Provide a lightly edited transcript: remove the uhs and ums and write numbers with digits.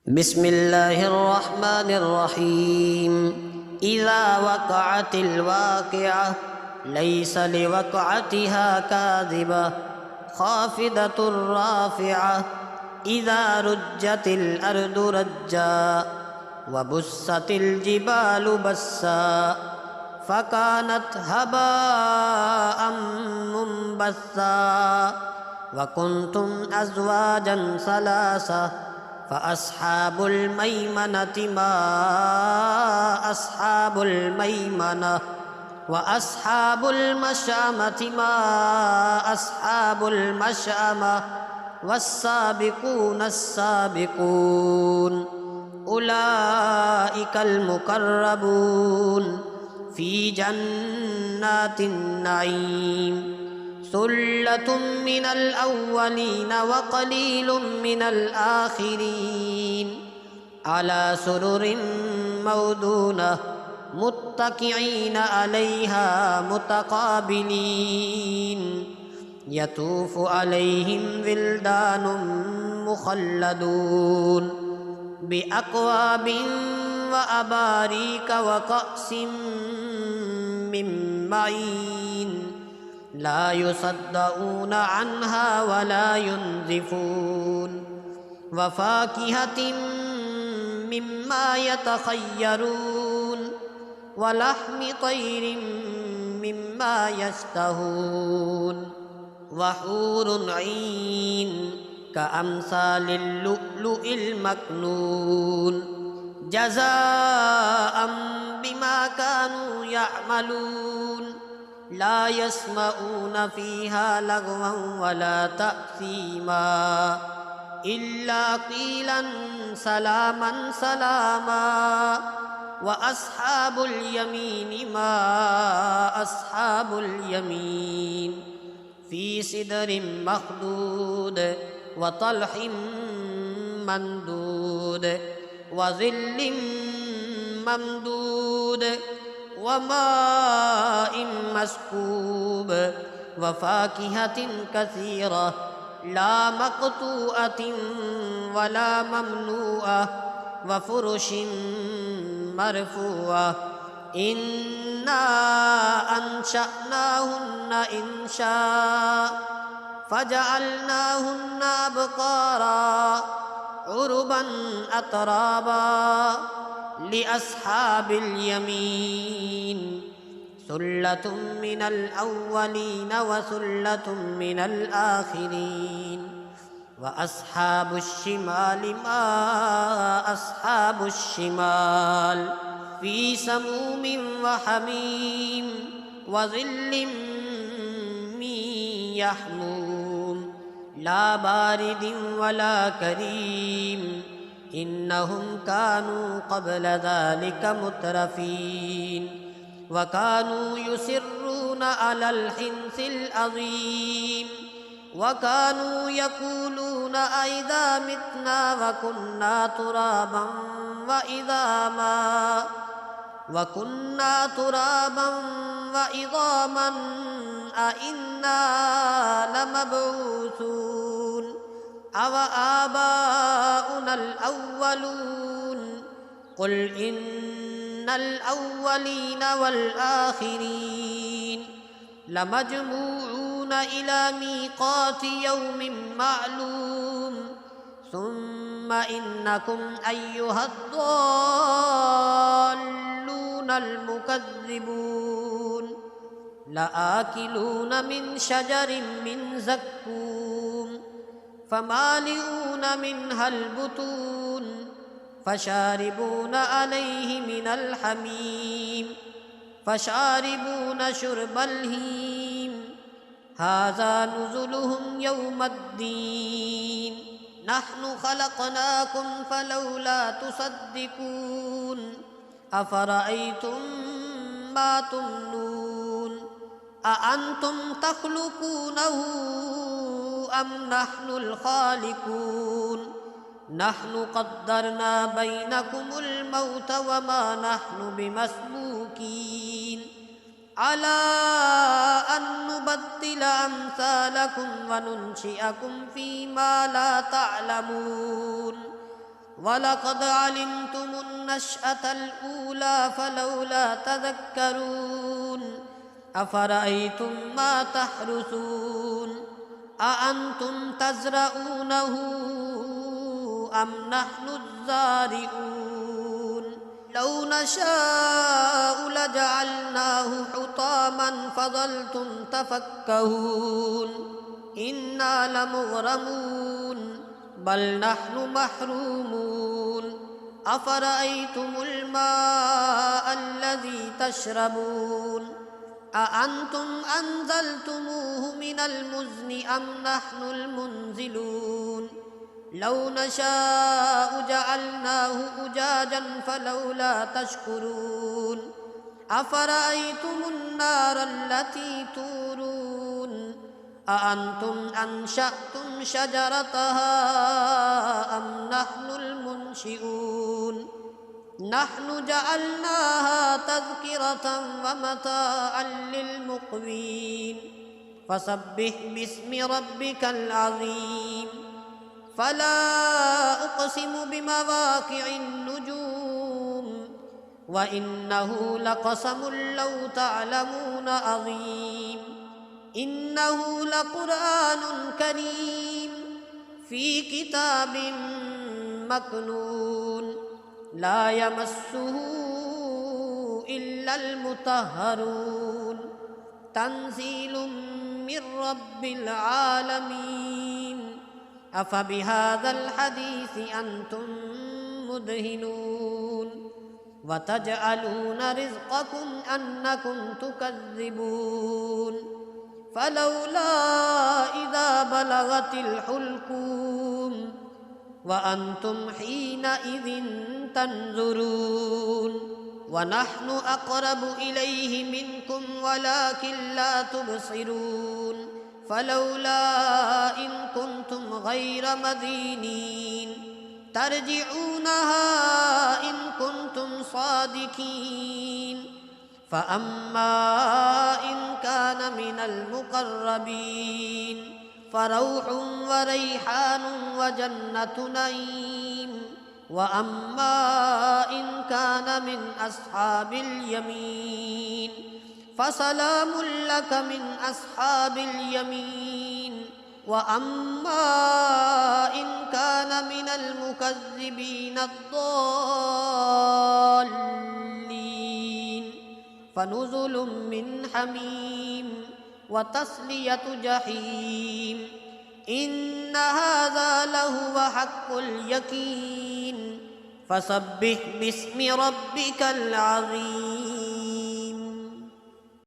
بسم الله الرحمن الرحيم. إذا وقعت الواقعة ليس لوقعتها كاذبة خافضة رافعة. إذا رجت الأرض رجا وبست الجبال بسا فكانت هباء منبثا وكنتم أزواجا ثلاثة فأصحاب الميمنة ما أصحاب الميمنة وأصحاب المشأمة ما أصحاب المشأمة والسابقون السابقون أولئك المقربون في جنات النعيم. ثلة من الأولين وقليل من الآخرين على سرر موضونة متكئين عليها متقابلين يطوف عليهم ولدان مخلدون بأكواب وأباريك وكأس من معين لا يصدعون عنها ولا ينزفون وفاكهة مما يتخيرون ولحم طير مما يشتهون وحور عين كأمثال اللؤلؤ المكنون جزاء بما كانوا يعملون. لا يسمعون فيها لغوا ولا تأثيما إلا قيلا سلاما سلاما. وأصحاب اليمين ما أصحاب اليمين في سدر مخضود وطلح ممدود وظل ممدود وماء مسكوب وفاكهة كثيرة لا مقطوعة ولا ممنوعة وفرش مرفوعة. إنا أنشأناهن إنشاء فجعلناهن أبكارا عربا أترابا لأصحاب اليمين ثلة من الأولين وثلة من الآخرين. وأصحاب الشمال ما أصحاب الشمال في سموم وحميم وظل من يحموم لا بارد ولا كريم إنهم كانوا قبل ذلك مترفين وكانوا يصرون على الحنث العظيم وكانوا يقولون أئذا متنا وكنا ترابا وعظاما أئنا لمبعوثون أو آباؤنا الأولون قل إن الأولين والآخرين لمجموعون إلى ميقات يوم معلوم. ثم إنكم أيها الضالون المكذبون لآكلون من شجر من زقوم فمالئون منها البطون فشاربون عليه من الحميم فشاربون شرب الهيم هذا نزلهم يوم الدين. نحن خلقناكم فلولا تصدقون أفرأيتم ما تمنون أأنتم تخلقونه أم نحن الخالقون نحن قدرنا بينكم الموت وما نحن بمسبوقين على أن نبدل أمثالكم وننشئكم فيما لا تعلمون ولقد علمتم النشأة الأولى فلولا تذكرون أفرأيتم ما تحرثون أأنتم تزرعونه أم نحن الزارعون لو نشاء لجعلناه حطاما فظلتم تفكهون إنا لمغرمون بل نحن محرومون أفرأيتم الماء الذي تشربون أأنتم أنزلتموه من المزن أم نحن المنزلون لو نشاء جعلناه أجاجا فلولا تشكرون أفرأيتم النار التي تورون أأنتم أنشأتم شجرتها أم نحن المنشئون نحن جعلناها تذكرة ومتاعا للمقوين فسبح باسم ربك العظيم فلا أقسم بمواقع النجوم وإنه لقسم لو تعلمون عظيم إنه لقرآن كريم في كتاب مكنون لا يمسه إلا المطهرون تنزيل من رب العالمين أفبهذا الحديث أنتم مدهنون وتجعلون رزقكم أنكم تكذبون فلولا إذا بلغت الحلقوم وأنتم حينئذ تنظرون ونحن أقرب إليه منكم ولكن لا تبصرون فلولا إن كنتم غير مدينين ترجعونها إن كنتم صادقين فأما إن كان من المقربين فروح وريحان وجنة نعيم وأما إن كان من أصحاب اليمين فسلام لك من أصحاب اليمين وأما إن كان من المكذبين الضالين فنزل من حميم وتصلية جحيم إن هذا لهو حق اليقين فسبح باسم ربك العظيم